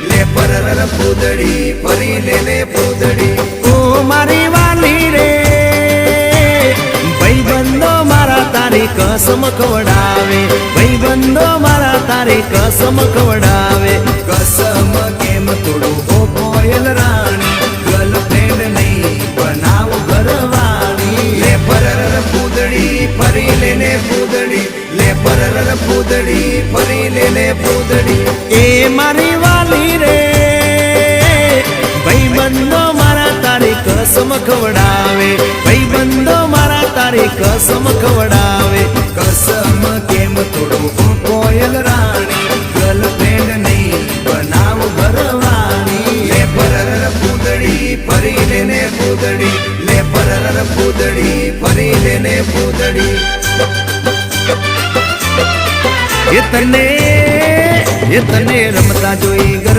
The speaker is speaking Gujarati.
લે પરર પૂદડી ફરી લે પૂદડી ઓ મારી વાલી રે ભાઈબંધો મારા તારી કસમ ખવડાવે ભાઈબંધો મારા તારી કસમ ખવડાવે કસમ કેમ તોડું ઓ કોયલ રાણી ગર્લફ્રેન્ડ નહીં બનાવ ઘરવાળી લે પરર પૂદડી ફરી લે પૂદડી લે પરર પૂદડી ફરી લે પૂદડી એ મારી વાલી રે ભાઈબંધો મારા તારી કસમ ખવડાવે ભાઈબંધો મારા તારી કસમ ખવડાવે કસમ કેમ તોડું ઓ કોયલ રાણી ગર્લફ્રેન્ડ નહીં બનાવ ઘરવાળી લે પરર પૂદડી ફરી લે પૂદડી લે પરર પૂદડી ફરી લે પૂદડી એ તને રમતા જોઈ ગર